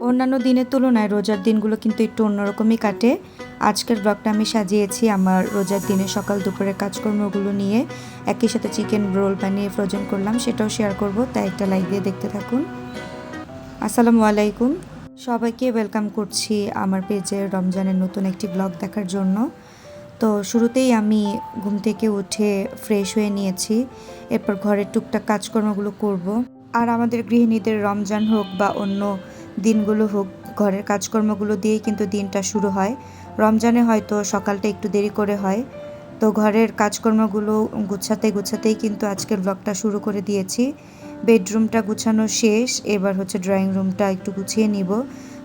অন্যান্য দিনের তুলনায় রোজার দিনগুলো কিন্তু একটু অন্যরকমই কাটে। আজকের ব্লগটা আমি সাজিয়েছি আমার রোজার দিনে সকাল দুপুরের কাজকর্মগুলো নিয়ে। একই সাথে চিকেন রোল বানিয়ে ফ্রোজেন করলাম, সেটাও শেয়ার করব, তাই একটা লাইক দিয়ে দেখতে থাকুন। আসসালামু আলাইকুম, সবাইকে ওয়েলকাম করছি আমার পেজের রমজানের নতুন একটি ব্লগ দেখার জন্য। তো শুরুতেই আমি ঘুম থেকে উঠে ফ্রেশ হয়ে নিয়েছি, এরপর ঘরের টুকটাক কাজকর্মগুলো করব। আর আমাদের গৃহিণীদের রমজান হোক বা অন্য দিনগুলো হোক, ঘরের কাজকর্মগুলো দিয়েই কিন্তু দিনটা শুরু হয়। রমজানে হয়তো সকালটা একটু দেরি করে হয়, তো ঘরের কাজকর্মগুলো গুছাতেই কিন্তু আজকের ব্লগটা শুরু করে দিয়েছি। বেডরুমটা গুছানো শেষ, এবার হচ্ছে ড্রয়িং রুমটা একটু গুছিয়ে নিব।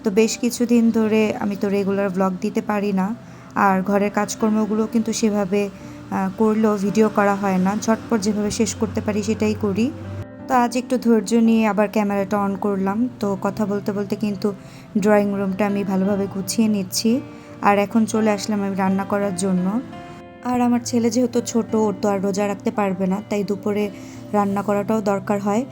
তো বেশ কিছুদিন ধরে আমি তো রেগুলার ব্লগ দিতে পারি না, আর ঘরের কাজকর্মগুলো কিন্তু সেভাবে করলেও ভিডিও করা হয় না। ঝটপট যেভাবে শেষ করতে পারি সেটাই করি। তো আজ একটু ধৈর্য নিয়ে আবার ক্যামেরাটা অন করলাম। তো কথা বলতে বলতে কিন্তু ড্রয়িং রুমটা আমি ভালোভাবে গুছিয়ে নিচ্ছি। আর এখন চলে আসলাম আমি রান্না করার জন্য। আর আমার ছেলে যেহেতু ছোট, ওর তো আর রোজা রাখতে পারবে না, তাই দুপুরে রান্না করাটাও দরকার হয়।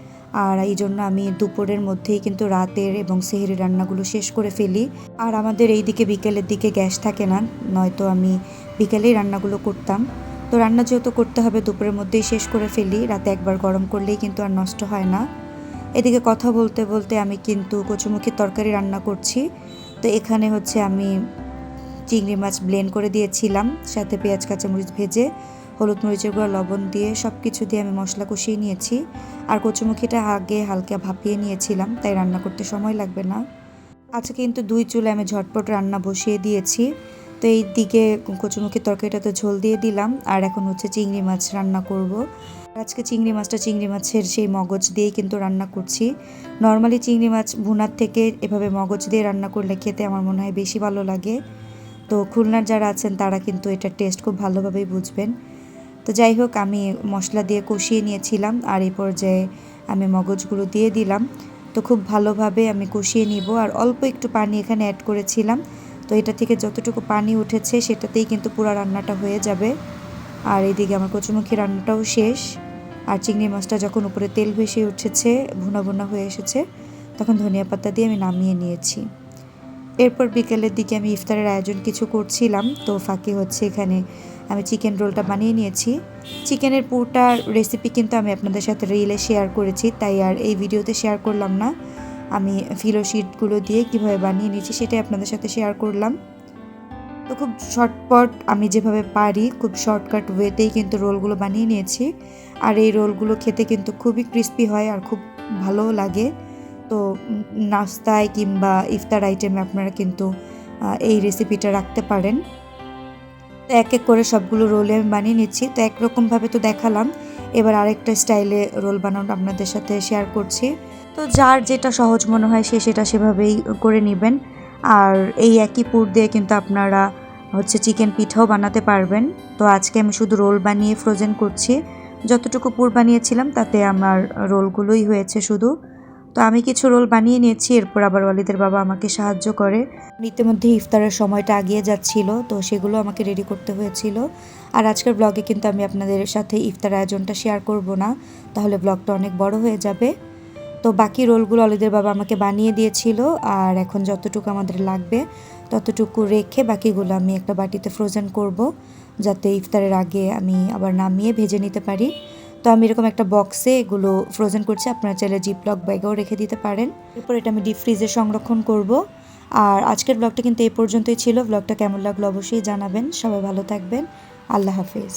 আর এই জন্য আমি দুপুরের মধ্যেই কিন্তু রাতের এবং সেহরি রান্নাগুলো শেষ করে ফেলি। আর আমাদের এই দিকে বিকেলের দিকে গ্যাস থাকে না, নয়তো আমি বিকেলেই রান্নাগুলো করতাম। তো রান্না যেহেতু করতে হবে, দুপুরের মধ্যেই শেষ করে ফেলি, রাতে একবার গরম করলেই কিন্তু আর নষ্ট হয় না। এদিকে কথা বলতে বলতে আমি কিন্তু কচুমুখির তরকারি রান্না করছি। তো এখানে হচ্ছে আমি চিংড়ি মাছ ব্লেন্ড করে দিয়েছিলাম, সাথে পেঁয়াজ কাঁচামরিচ ভেজে হলুদ মরিচের গুঁড়া লবণ দিয়ে সব কিছু দিয়ে আমি মশলা কষিয়ে নিয়েছি। আর কচুমুখিটা আগে হালকা ভাপিয়ে নিয়েছিলাম, তাই রান্না করতে সময় লাগবে না। আজকে কিন্তু 2 চুলায় আমি ঝটপট রান্না বসিয়ে দিয়েছি। তো এই দিকে কচুমুখির তরকারিটাতে ঝোল দিয়ে দিলাম, আর এখন হচ্ছে চিংড়ি মাছ রান্না করব। আজকে চিংড়ি মাছের সেই মগজ দিয়েই কিন্তু রান্না করছি। নর্মালি চিংড়ি মাছ ভুনার থেকে এভাবে মগজ দিয়ে রান্না করলে খেতে আমার মনে হয় বেশি ভালো লাগে। তো খুলনার যারা আছেন তারা কিন্তু এটার টেস্ট খুব ভালোভাবেই বুঝবেন। তো যাই হোক, আমি মশলা দিয়ে কষিয়ে নিয়েছিলাম, আর এই পর্যায়ে আমি মগজগুলো দিয়ে দিলাম। তো খুব ভালোভাবে আমি কষিয়ে নিব, আর অল্প একটু পানি এখানে অ্যাড করেছিলাম। তো এটা থেকে যতটুকু পানি উঠেছে সেটাতেই কিন্তু পুরো রান্নাটা হয়ে যাবে। আর এইদিকে আমার কচুমুখী রান্নাটাও শেষ। আর চিংড়ি মাছটা যখন উপরে তেল ভেসে উঠেছে, ভুনা ভুনা হয়ে এসেছে, তখন ধনিয়া পাতা দিয়ে আমি নামিয়ে নিয়েছি। এরপর বিকেলের দিকে আমি ইফতারের আয়োজন কিছু করছিলাম, তো ফাঁকে হচ্ছে এখানে আমি চিকেন রোলটা বানিয়ে নিয়েছি। চিকেনের পুরোটা রেসিপি কিন্তু আমি আপনাদের সাথে রিলে শেয়ার করেছি, তাই আর এই ভিডিওতে শেয়ার করলাম না। আমি ফিলো শিটগুলো দিয়ে কীভাবে বানিয়ে নিয়েছি সেটাই আপনাদের সাথে শেয়ার করলাম। তো খুব শর্টপট আমি যেভাবে পারি, খুব শর্টকাট ওয়েতেই কিন্তু রোলগুলো বানিয়ে নিয়েছি। আর এই রোলগুলো খেতে কিন্তু খুবই ক্রিস্পি হয় আর খুব ভালোও লাগে। তো নাস্তায় কিংবা ইফতার আইটেমে আপনারা কিন্তু এই রেসিপিটা রাখতে পারেন। তো এক এক করে সবগুলো রোলে আমি বানিয়ে নিচ্ছি। তো একরকমভাবে তো দেখালাম, এবার আরেকটা স্টাইলে রোল বানানো আপনাদের সাথে শেয়ার করছি। তো যার যেটা সহজ মনে হয় সে সেটা সেভাবেই করে নেবেন। আর এই একই পুর দিয়ে কিন্তু আপনারা হচ্ছে চিকেন পিঠাও বানাতে পারবেন। তো আজকে আমি শুধু রোল বানিয়ে ফ্রোজেন করছি। যতটুকু পুর বানিয়েছিলাম তাতে আমার রোলগুলোই হয়েছে শুধু। তো আমি কিছু রোল বানিয়ে নিয়েছি, এরপর আবার ওয়ালিদের বাবা আমাকে সাহায্য করে। ইতিমধ্যে ইফতারের সময়টা আগিয়ে যাচ্ছিল, তো সেগুলো আমাকে রেডি করতে হয়েছিল। আর আজকের ব্লগে কিন্তু আমি আপনাদের সাথে ইফতার আয়োজনটা শেয়ার করব না, তাহলে ব্লগটা অনেক বড় হয়ে যাবে। তো বাকি রোলগুলো ওয়ালিদের বাবা আমাকে বানিয়ে দিয়েছিল, আর এখন যতটুকু আমাদের লাগবে ততটুকু রেখে বাকিগুলো আমি একটা বাটিতে ফ্রোজেন করব, যাতে ইফতারের আগে আমি আবার নামিয়ে ভেজে নিতে পারি। তো আমি এরকম একটা বক্সে এগুলো ফ্রোজেন করছি, আপনারা চাইলে জিপলক ব্যাগেও রেখে দিতে পারেন। এরপর এটা আমি ডিপ ফ্রিজে সংরক্ষণ করব। আর আজকের ব্লগটা কিন্তু এই পর্যন্তই ছিল। ব্লগটা কেমন লাগলো অবশ্যই জানাবেন। সবাই ভালো থাকবেন। আল্লাহ হাফেজ।